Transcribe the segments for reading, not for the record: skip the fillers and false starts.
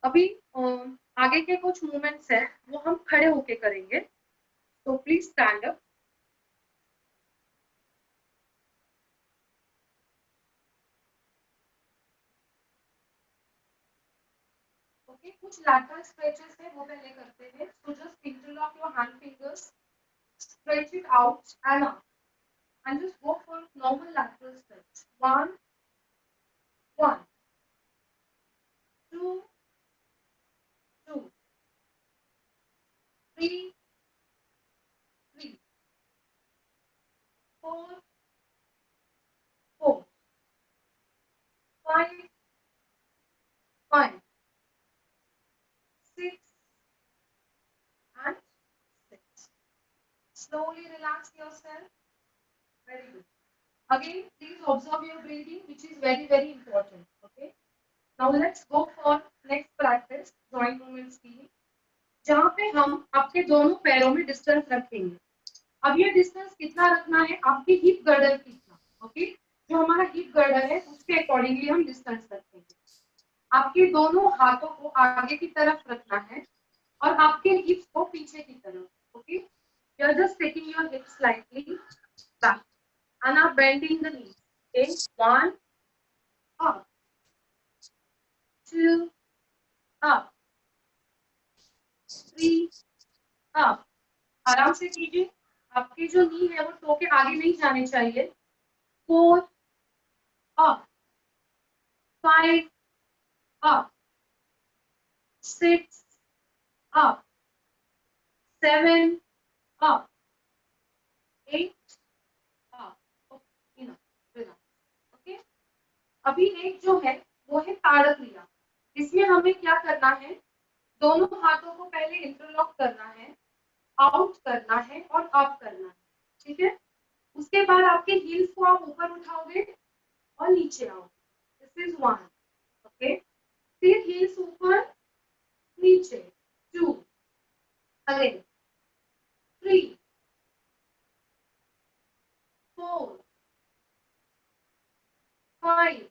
अभी आगे के कुछ मूवमेंट्स है वो हम खड़े होके करेंगे, तो प्लीज स्टैंड अप। ओके, कुछ lateral stretches है वो पहले करते हैं। So just interlock your hand fingers, stretch it out and up, and just go for normal lateral stretch. One, two, two, three, four, five, six, and six. Slowly relax yourself. Very good. Again, please observe your breathing, which is very, very important. Okay. Now let's go for next practice, joint movements की, जहाँ पे हम आपके दोनों पैरों में distance रखेंगे। अब ये डिस्टेंस कितना रखना है, आपकी हिप गर्डर कितना, ओके, जो हमारा हिप गर्डर है उसके अकॉर्डिंगली हम डिस्टेंस रखेंगे। आपके दोनों हाथों को आगे की तरफ रखना है और आपके हिप्स को पीछे की तरफ, okay. You are just taking your hips slightly back and are bending the knees. Okay, one, up, two, up, three, up. आराम से कीजिए, आपकी जो नी है वो टो के आगे नहीं जाने चाहिए। Four, up, five, up, six, up, seven, up, eight, up. Okay, अभी एक जो है वो है ताड़क क्रिया। इसमें हमें क्या करना है, दोनों हाथों को पहले इंटरलॉक करना है, आउट करना है और अप करना है, ठीक है। उसके बाद आपके हील्स को आप ऊपर उठाओगे और नीचे आओगे। This is one, okay. फिर हील्स ऊपर नीचे, two, again, three, four, five,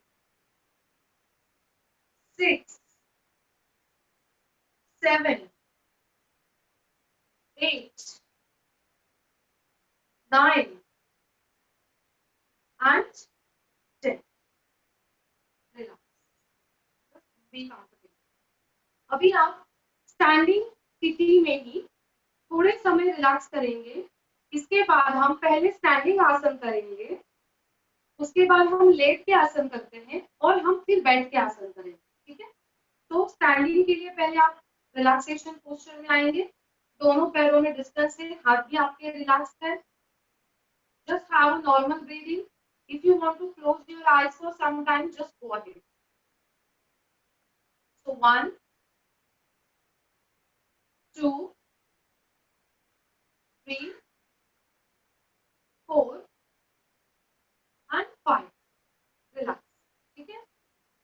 six, seven, eight, nine and 10। अभी आप स्टैंडिंग स्थिति में ही थोड़े समय रिलैक्स करेंगे। इसके बाद हम पहले स्टैंडिंग आसन करेंगे, उसके बाद हम लेट के आसन करते हैं और हम फिर बैठ के आसन करेंगे, ठीक है। तो स्टैंडिंग के लिए पहले आप रिलैक्सेशन पोस्चर में आएंगे, दोनों पैरों में डिस्टेंस है, हाथ भी आपके रिलैक्स है। Just have a normal breathing. If you want to close your eyes for some time, just go ahead. So one, two, three, four and five. Relax, ठीक है।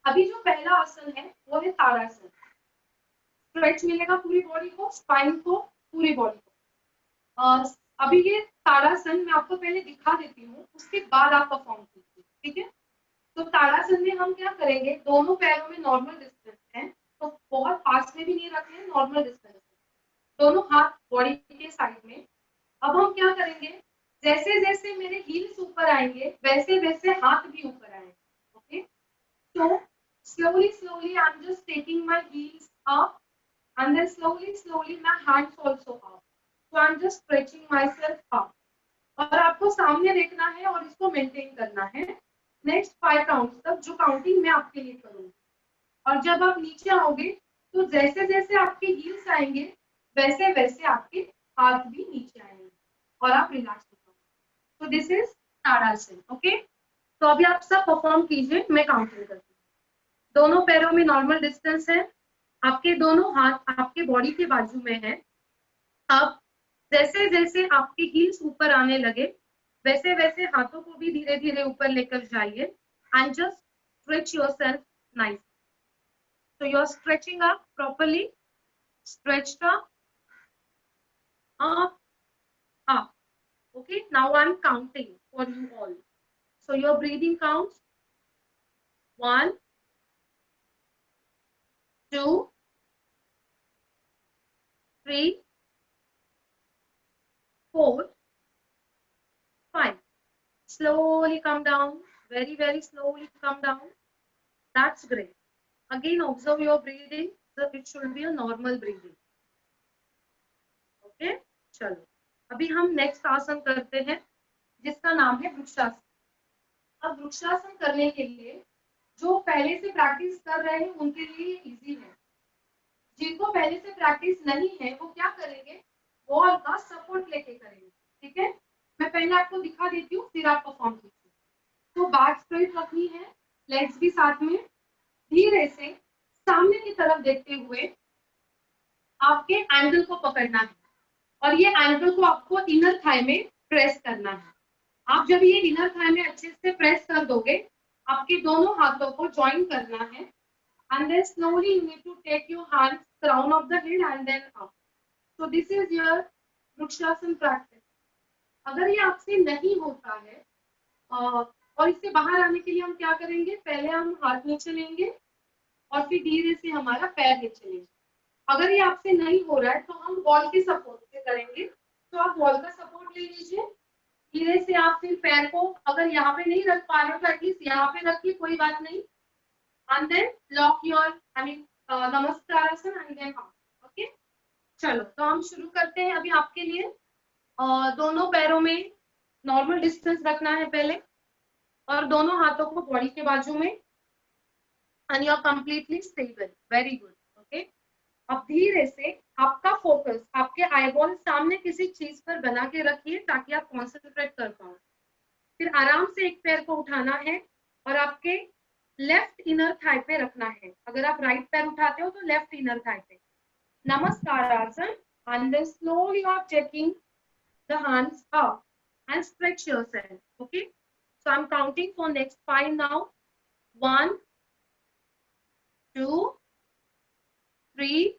अभी जो पहला आसन है वो है ताड़ासन। स्ट्रेच मिलेगा पूरी बॉडी को, स्पाइन को, पूरी बॉडी को। अभी ये ताड़ासन मैं आपको पहले दिखा देती हूँ, उसके बाद आप परफॉर्म कीजिए, ठीक है। तो ताड़ासन में हम क्या करेंगे, दोनों पैरों में नॉर्मल डिस्टेंस है, तो बहुत पास में भी नहीं रखना है, नॉर्मल डिस्टेंस है, दोनों हाथ बॉडी के साइड में। अब हम क्या करेंगे, जैसे जैसे मेरे हील्स ऊपर आएंगे वैसे वैसे हाथ भी ऊपर आएंगे, ओके। तो slowly I'm just taking my heels up, and then slowly my hands also up, so I'm just stretching myself up। और आपको सामने देखना है और इसको मेंटेन करना है नेक्स्ट 5 काउंट्स तक, जो काउंटिंग मैं आपके लिए करूंगी। और जब आप नीचे आओगे तो जैसे जैसे आपके हील्स आएंगे वैसे वैसे आपके हाथ भी नीचे आएंगे और आप रिलैक्स हो जाओगे। तो दिस इज ताड़ासन, ओके। तो अभी आप सब परफॉर्म कीजिए, मैं काउंटिंग करती हूँ। दोनों पैरों में नॉर्मल डिस्टेंस है, आपके दोनों हाथ आपके बॉडी के बाजू में है। अब जैसे जैसे आपके हील्स ऊपर आने लगे वैसे वैसे हाथों को भी धीरे धीरे ऊपर लेकर जाइए, and just stretch yourself nice. So you're stretching up properly, stretched up, up. Okay, now I'm counting for you all. So your breathing counts 1, 2, 3, 4, 5. Slowly come down, very, very slowly come down. That's great. Again, observe your breathing. So it should be a normal breathing. Okay? चलो, अभी हम next आसन करते हैं जिसका नाम है वृक्षासन। अब वृक्षासन करने के लिए जो पहले से प्रैक्टिस कर रहे हैं उनके लिए इजी है। जिनको पहले से प्रैक्टिस नहीं है वो क्या करेंगे, वॉल का सपोर्ट लेके करेंगे। ठीक है, मैं पहले आपको दिखा देती हूँ, फिर आप परफॉर्म कीजिए। तो बैक स्ट्रेट रखनी है, लेग्स भी साथ में, धीरे से सामने की तरफ देखते हुए आपके एंकल को पकड़ना है और ये एंकल को आपको इनर थाई में प्रेस करना है। आप जब ये इनर थाई में अच्छे से प्रेस कर दोगे, आपके दोनों हाथों को ज्वाइन करना है and then slowly you need to take your hands crown of the head and then up. So this is your vrikshasana practice. अगर ये आपसे नहीं होता है और इससे बाहर आने के लिए हम क्या करेंगे, पहले हम हाथ नीचे लेंगे और फिर धीरे से हमारा पैर नीचे लेंगे। अगर ये आपसे नहीं हो रहा है तो हम वॉल के सपोर्ट से करेंगे। तो आप वॉल का सपोर्ट ले लीजिए, धीरे से आप फिर पैर को अगर यहाँ पे नहीं रख पा रहे हो तो एटलीस्ट यहाँ पे रखिए, कोई बात नहीं। And then lock your, नमस्कारसन and then up. Okay? चलो, तो हम शुरू करते हैं। अभी आपके लिए दोनों पैरों में नॉर्मल डिस्टेंस रखना है पहले और दोनों हाथों को बॉडी के बाजू में and you are completely stable. Very good. Okay? अब धीरे से आपका फोकस आपके आईबॉल सामने किसी चीज पर बना के रखिए ताकि आप कॉन्सेंट्रेट कर पाओ। फिर आराम से एक पैर को उठाना है और आपके लेफ्ट इनर थाई पे रखना है। अगर आप राइट पैर उठाते हो तो लेफ्ट इनर थाई पे। नमस्कारासन and then slowly you are taking the hands up and stretch yourself. Okay, so I'm counting for next 5 now. 1, 2, 3,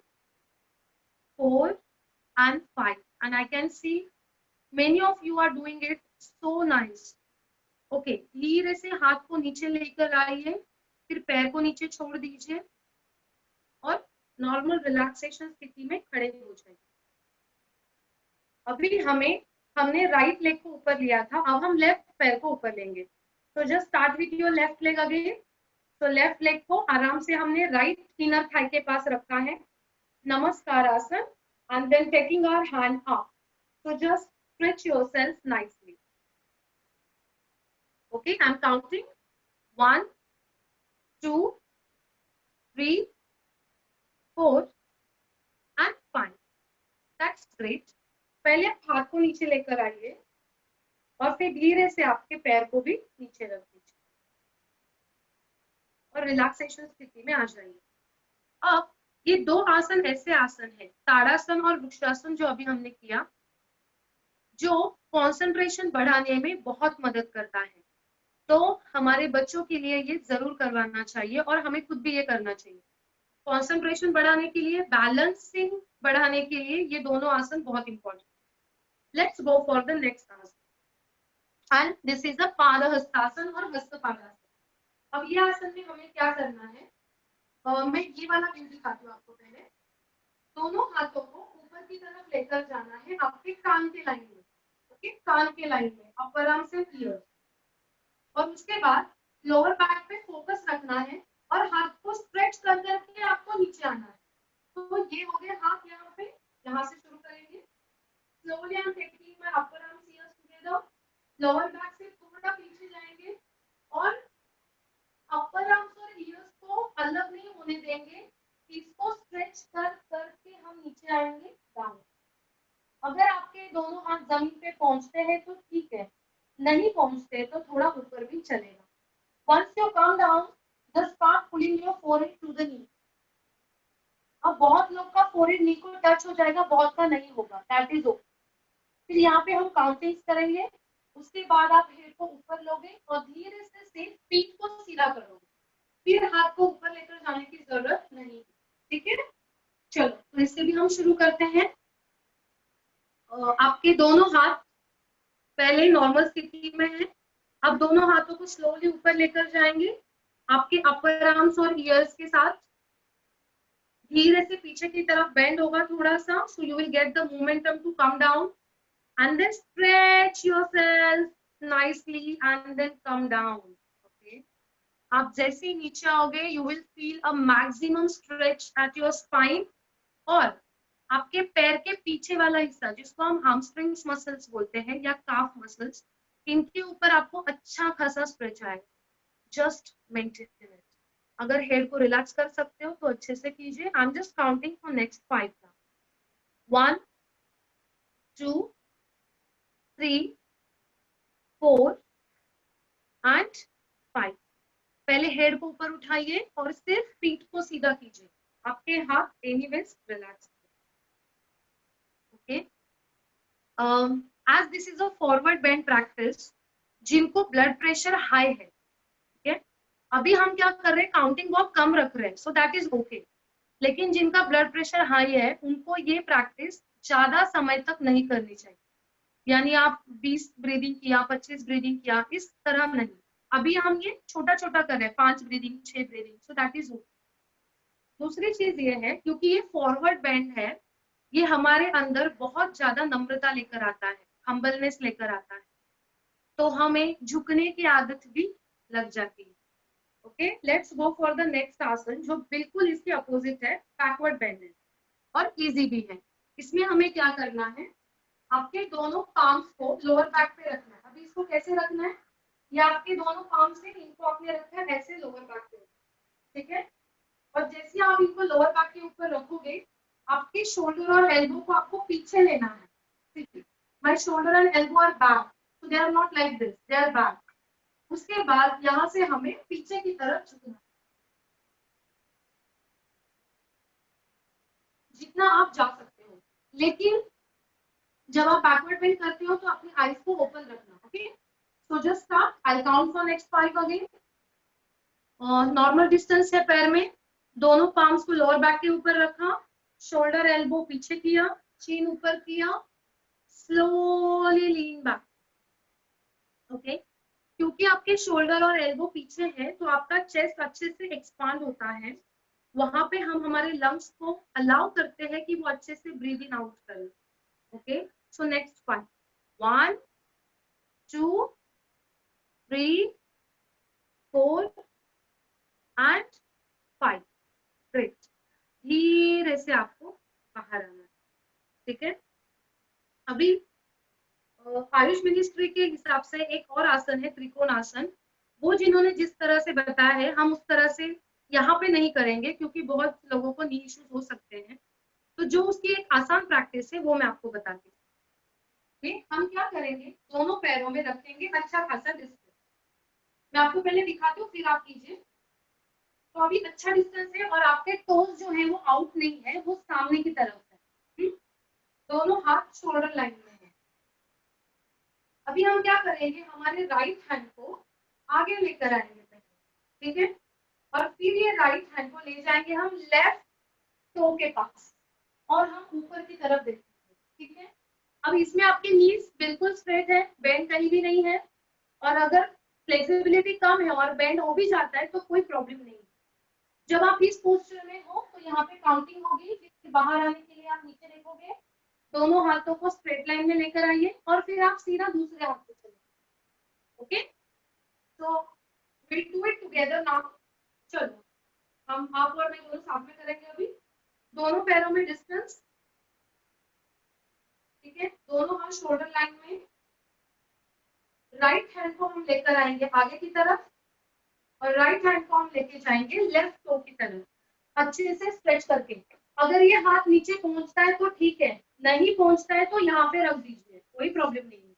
4 and 5 and I can see many of you are doing it so nice. Okay, धीरे से हाथ को नीचे लेकर आइए, फिर पैर को नीचे छोड़ दीजिए और नॉर्मल रिलैक्सेशन स्थिति में खड़े हो जाइए। अभी हमने राइट लेग को ऊपर लिया था, अब हम लेफ्ट पैर को ऊपर लेंगे। तो just start with your left leg again. तो लेफ्ट लेग को आराम से हमने राइट इनर थाई के पास रखा है, नमस्कारासन and then taking our hand up. So just stretch yourself nicely. Okay, I'm counting 1, 2, 3, 4 and 5. That's great. पहले आप हाथ को नीचे लेकर आइए और फिर धीरे से आपके पैर को भी नीचे रख दीजिए और रिलैक्सेशन स्थिति में आ जाइए। अब ये दो आसन ऐसे आसन है, ताड़ासन और वृक्षासन, जो अभी हमने किया, जो कंसंट्रेशन बढ़ाने में बहुत मदद करता है। तो हमारे बच्चों के लिए ये जरूर करवाना चाहिए और हमें खुद भी ये करना चाहिए। कंसंट्रेशन बढ़ाने के लिए, बैलेंसिंग बढ़ाने के लिए ये दोनों आसन बहुत important. Let's go for the next asana and this is a Padahastasana और हस्तपादासन। अब ये आसन में हमें क्या करना है, मैं ये वाला व्यू दिखाती हूँ आपको। पहले दोनों हाथों को ऊपर की तरफ लेकर जाना है आपके कान के लाइन में। ओके, कान के लाइन में अपर आर्म से ईयर, और उसके बाद लोअर बैक पे फोकस रखना है और हाथ को स्ट्रेच कर करके आपको नीचे आना है। तो ये हो गया हाथ यहाँ पे, यहाँ से शुरू करेंगे। Slowly I am taking my upper arms years together, lower back से थोड़ा पीछे जाएंगे और अपर आर्म्स और ईयर्स को अलग नहीं होने देंगे। इसको स्ट्रेच कर करके हम नीचे आएंगे डाउन। अगर आपके दोनों हाथ जमीन पे पहुंचते हैं तो ठीक है, नहीं पहुंचते तो थोड़ा ऊपर भी चलेगा। Once you come down, just start pulling your forehead to the knee. अब बहुत लोग का forehead knee को टच हो जाएगा, बहुत का नहीं होगा, that is okay. फिर यहाँ पे हम काउंटिंग्स करेंगे, उसके बाद आप हेड को ऊपर लोगे और धीरे से पीठ को सीधा करोगे। फिर हाथ को ऊपर लेकर जाने की जरूरत नहीं, ठीक है। चलो, तो इससे भी हम शुरू करते हैं। आपके दोनों हाथ पहले नॉर्मल स्थिति में है, अब दोनों हाथों को स्लोली ऊपर लेकर जाएंगे आपके अपर आर्म्स और ईयर्स के साथ। धीरे से पीछे की तरफ बेंड होगा थोड़ा सा, so you will get the momentum to come down and then stretch yourself nicely and then come down. Okay, आप जैसे ही नीचे आओगे you will feel a maximum stretch at your spine, और आपके पैर के पीछे वाला हिस्सा जिसको हम hamstrings muscles बोलते हैं या calf muscles, इनके ऊपर आपको अच्छा खासा स्ट्रेच आएगा. Just maintain it. अगर हेड को रिलैक्स कर सकते हो तो अच्छे से कीजिए. I am just counting for next 5 now. 1 2 3 4 and 5. पहले हेड को ऊपर उठाइए और सिर्फ फीट को सीधा कीजिए. आपके हाथ anyways relax. Okay, as this is a forward bend practice, जिनको ब्लड प्रेशर हाई है, ठीक है, अभी हम क्या कर रहे हैं, काउंटिंग बहुत कम रख रहे हैं, सो दैट इज ओके. लेकिन जिनका ब्लड प्रेशर हाई है उनको ये प्रैक्टिस ज्यादा समय तक नहीं करनी चाहिए. यानी आप 20 ब्रीदिंग किया, 25 ब्रीदिंग किया, इस तरह नहीं. अभी हम ये छोटा छोटा कर रहे हैं, 5 breathing, 6 breathing, so that is okay. दूसरी चीज ये है, क्योंकि ये फॉरवर्ड बेंड है, ये हमारे अंदर बहुत ज्यादा नम्रता लेकर आता है, हम्बलनेस लेकर आता है, तो हमें झुकने की आदत भी लग जाती है. Okay, let's go for the next आसन, जो बिल्कुल इसके अपोजिट है, बैकवर्ड बेंड है और इजी भी है. इसमें हमें क्या करना है, आपके दोनों पाम्स को लोअर बैक पे रखना है. अभी इसको कैसे रखना है, या आपके दोनों पाम से इनको आपने रखा है ऐसे लोअर बैक पे, ठीक है. और जैसे आप इनको लोअर बैक के ऊपर रखोगे, आपके शोल्डर और एल्बो को आपको पीछे लेना है. ठीक है, my shoulder and elbow are back, so they are not like this, they are back. उसके बाद यहाँ से हमें पीछे की तरफ झुकना, जितना आप जा सकते हो. लेकिन जब आप बैकवर्ड बेंड करते हो तो अपनी आईज को ओपन रखना. Okay, so just start. I count for next 5 again. Normal distance है पैर में, दोनों पाम्स को लोअर बैक के ऊपर रखा, शोल्डर एल्बो पीछे किया, चीन ऊपर किया, स्लोली लीन बैक. ओके, क्योंकि आपके शोल्डर और एल्बो पीछे है तो आपका चेस्ट अच्छे से एक्सपांड होता है. वहां पे हम हमारे लंग्स को अलाउ करते हैं कि वो अच्छे से ब्रीद इन आउट करें. Okay, so next 5. 1 2 3 4 and 5. Great. धीरे से आपको बाहर आना है. ठीक है, अभी आयुष मिनिस्ट्री के हिसाब से एक और आसन है, त्रिकोण आसन. वो जिन्होंने जिस तरह से बताया है हम उस तरह से यहाँ पे नहीं करेंगे, क्योंकि बहुत लोगों को नी इश्यूज हो सकते हैं. तो जो उसकी एक आसान प्रैक्टिस है वो मैं आपको बताती हूँ. हम क्या करेंगे, दोनों पैरों में रखेंगे अच्छा खासा डिस्टेंस. मैं आपको पहले दिखाती हूँ, फिर आप कीजिए. तो अभी अच्छा डिस्टेंस है और आपके टोज जो है वो आउट नहीं है, वो सामने की तरफ है. दोनों हाथ शोल्डर लाइन में है. अभी हम क्या करेंगे, हमारे राइट हैंड को आगे लेकर आएंगे पहले, ठीक है, और फिर ये राइट हैंड को ले जाएंगे हम लेफ्ट टो के पास और हम ऊपर की तरफ देखेंगे. ठीक है, अब इसमें आपके नीज बिल्कुल स्ट्रेट है, बेंड कहीं भी नहीं है. और अगर फ्लेक्सिबिलिटी कम है और बेंड हो भी जाता है तो कोई प्रॉब्लम नहीं है. जब आप इस पोस्चर में हो तो यहाँ पे काउंटिंग होगी, फिर बाहर आने के लिए आप नीचे देखोगे, दोनों हाथों को स्ट्रेट लाइन में लेकर आइए और फिर आप सीधा दूसरे हाथ से चलिए. ओके, तो will do it together now. चलो, हम आप और मैं दोनों साथ में करेंगे. अभी दोनों पैरों में डिस्टेंस, ठीक है, दोनों हाथ शोल्डर लाइन में. राइट हैंड को हम लेकर आएंगे आगे की तरफ और राइट हैंड को हम लेके जाएंगे लेफ्ट टो की तरफ, अच्छे से स्ट्रेच करके. अगर ये हाथ नीचे पहुंचता है तो ठीक है, नहीं पहुंचता है तो यहाँ पे रख दीजिए, कोई प्रॉब्लम नहीं है.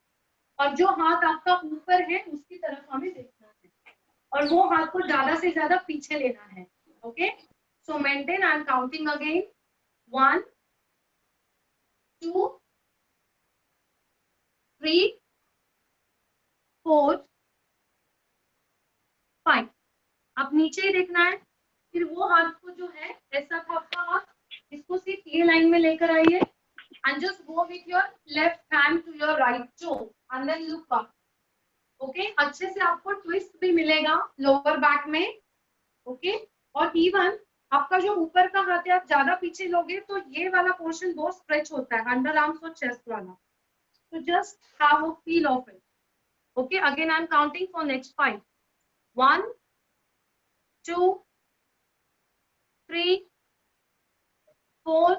और जो हाथ आपका ऊपर है उसकी तरफ हमें देखना है और वो हाथ को ज्यादा से ज्यादा पीछे लेना है. Okay, so maintain. I am counting again. 1 2 3 4 5. अब नीचे ही देखना है. फिर वो हाथ को जो है, ऐसा था आपका हाथ, इसको सिर्फ ये लाइन में लेकर आइए and just go with your left hand to your right toe and then look up. Okay, अच्छे से आपको ट्विस्ट भी मिलेगा लोअर बैक में. ओके, और इवन आपका जो ऊपर का हाथ है आप ज्यादा पीछे लोगे तो ये वाला पोर्शन बहुत स्ट्रेच होता है, अंडर आर्म्स और चेस्ट वाला. तो just have a feel of it. Okay, again I am counting for next 5. 1 2 3 4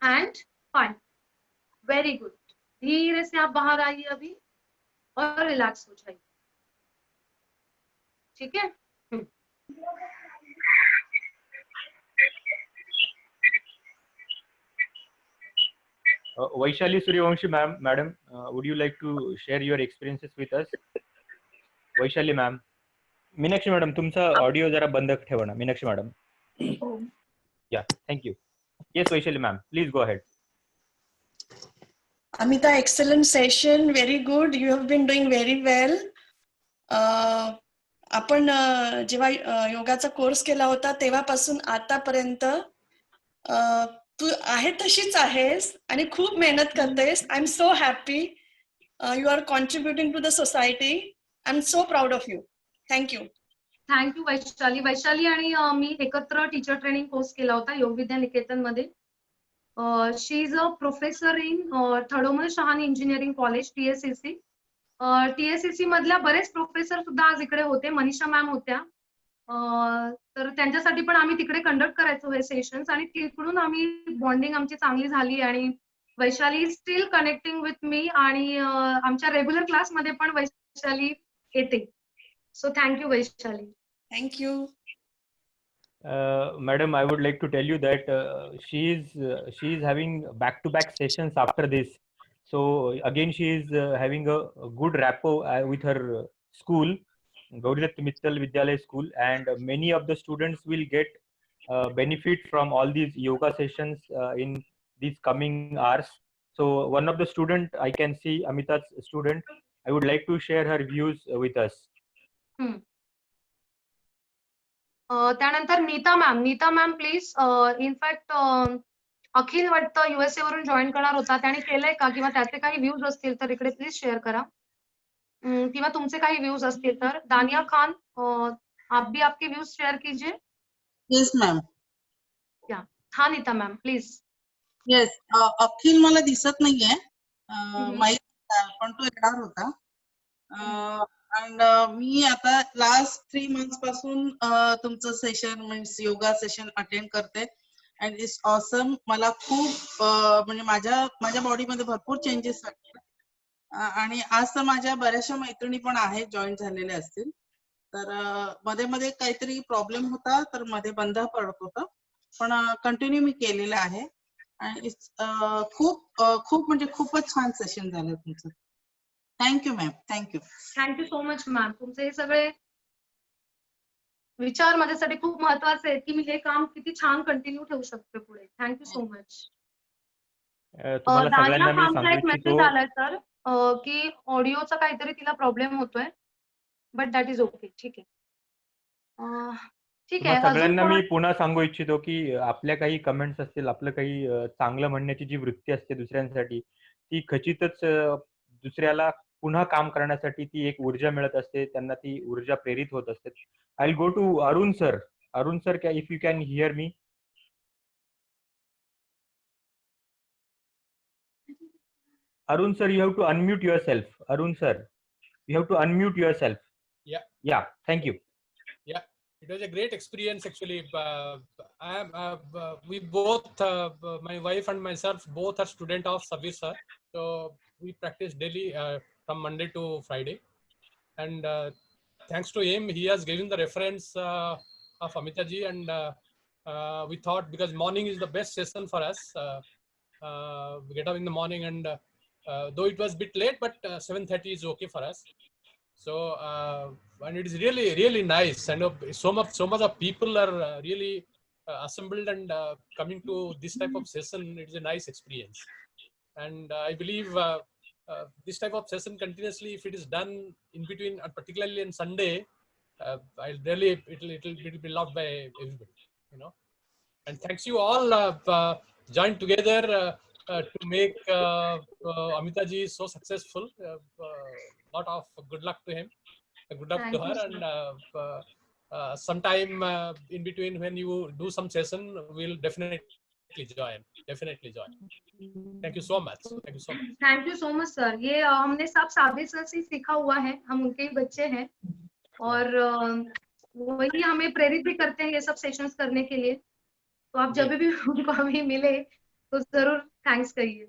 and 5. Very good. धीरे से आप बाहर आइए अभी और रिलैक्स हो जाइए. ठीक है. Vaishali Suryavanshi madam, would you like to share your experiences with us? Vaishali ma'am. Meenakshi madam, तुमचा ऑडिओ जरा बंद ठेवा ना, Meenakshi madam. Yeah, thank you. Yes, Vaishali ma'am, please go ahead. Amita, excellent session, very good. You have been doing very well. आपण जेव्हा योगाचा course केला होता तेव्हापासून आतापर्यंत तू आहे तशीच आहेस आणि खूप मेहनत करतेस. I am so happy. You are contributing to the society. I am so proud of you. Thank you. Thank you Vaishali. Vaishali आणि मी एकत्र टीचर ट्रेनिंग कोर्स केला होता योग विद्या निकेतन मध्ये. She is a professor in Thadomal Shahani engineering college TSCC. TSCC मधल्या बरेच प्रोफेसर सुद्धा आज इकडे होते. मनीषा मॅम होत्या. तर त्यांच्यासाठी पण आम्ही तिकडे कंडक्ट करायचो हे सेशन्स आणि तिकडून आम्ही बॉन्डिंग आमची चांगली झाली आणि Vaishali steel connecting with me आणि आमच्या रेग्युलर क्लासमध्ये पण वैशाली येते. So thank you Vaishali. Thank you. Madam, I would like to tell you that she is having back-to-back sessions after this. So again, she is having a good rapport with her school, Gauridat Mittal Vidyalaya School, and many of the students will get benefit from all these yoga sessions in these coming hours. So one of the student, I can see Amita's student, I would like to share her views with us. त्यानंतर Nita ma'am please. In fact अखिल वाटतं USA वरून join करणार होता, त्याने केलंय का किंवा त्याचे काही व्ह्यूज असतील तर इकडे प्लीज शेअर करा. किंवा तुमचे काही व्ह्यूज असतील तर. दानिया खान, आप भी आपके व्ह्यूज शेअर कीजिए. Yes ma'am. हा नीता मॅम प्लीज. येस, अखिल मला दिसत नाहीये माहित, पण तो येणार होता. अँड मी आता लास्ट 3 months पासून तुमचं session means yoga session attend करते. And it's awesome. मला खूप म्हणजे माझ्या बॉडीमध्ये भरपूर चेंजेस वाटतात. आणि आज तर माझ्या बऱ्याचशा मैत्रिणी पण आहेत, जॉईन झालेल्या असतील. तर मध्ये मध्ये काहीतरी प्रॉब्लेम होता तर मध्ये बंद पडत होतं, पण कंटिन्यू मी केलेलं आहे. आणि इट्स खूप म्हणजे खूपच छान सेशन झालं तुमचं. Thank you ma'am. Thank you. Thank you so much ma'am. तुमचे हे सगळे विचार माझ्यासाठी खूप महत्वाचे आहेत की मी हे काम किती छान कंटिन्यू ठेवू शकते पुढे. Thank you so much. दानिया खानचा एक मेसेज आलाय सर की ऑडिओचा काहीतरी तिला प्रॉब्लेम होतोय, बट दॅट इज ओके. ठीक आहे. ठीक आहे. सगळ्यांना मी पुन्हा सांगू इच्छितो की आपल्या काही कमेंट्स असतील, आपलं काही चांगलं म्हणण्याची जी वृत्ती असते दुसऱ्यांसाठी, ती खचितच दुसऱ्याला पुन्हा काम करण्यासाठी ती एक ऊर्जा मिळत असते, त्यांना ती ऊर्जा प्रेरित होत असते. I will go to Arun sir. Arun sir, if you can hear me. Arun sir, you have to unmute yourself. Arun sir, you have to unmute yourself. Yeah, thank you. Yeah, it was a great experience actually. We both, my wife and myself, both are student of Sabir sir. So we practice daily from Monday to Friday. And thanks to him, he has given the reference of Amita ji, and we thought because morning is the best session for us. We get up in the morning, and though it was a bit late, but 7:30 is okay for us. So and it is really nice, and so much of people are really assembled and coming to this type of session. It is a nice experience, and I believe this type of session continuously, if it is done in between, and particularly on Sunday, it'll be loved by everybody, you know. And thanks you all joined together to make Amita ji so successful. Lot of good luck to him, good luck to her, and sometime in between when you do some session, we'll definitely join. Definitely join. Thank you so much. Thank you so much. Thank you so much sir. ये हमने सब Sabir sir से सीखा हुआ है, हम उनके ही बच्चे हैं और वही हमें प्रेरित भी करते हैं ये सब सेशंस करने के लिए। तो आप जब भी उनको हमें मिले तो जरूर थैंक्स कहिए।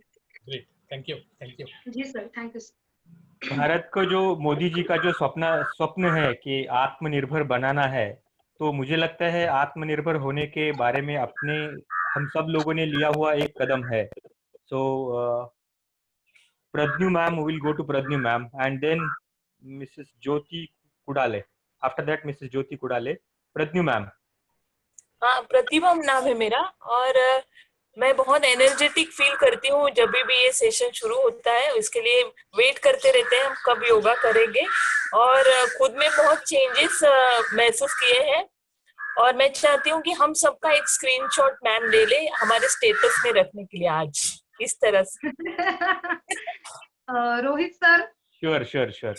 Great. Thank you. Thank you. जी sir, thank you sir. Bharat को जो मोदी जी का जो स्वप्न है कि आत्मनिर्भर बनाना है, तो मुझे लगता है आत्मनिर्भर होने के बारे में अपने हम सब लोगों ने लिया हुआ एक कदम है। सो Pradnyu ma'am, we will go to Pradnyu ma'am and then Mrs. Jyoti Kudale. After that, Mrs. Jyoti Kudale. Pradnyu ma'am. हाँ, प्रतिभा नाम है मेरा और मैं बहुत एनर्जेटिक फील करती हूँ जब भी ये सेशन शुरू होता है। इसके लिए वेट करते रहते हैं हम कब योगा करेंगे और खुद में बहुत चेंजेस महसूस किए हैं और मैं चाहती हूँ कि हम सबका एक स्क्रीनशॉट मैम ले ले हमारे स्टेटस में रखने के लिए आज इस तरह से। रोहित सर। Sure.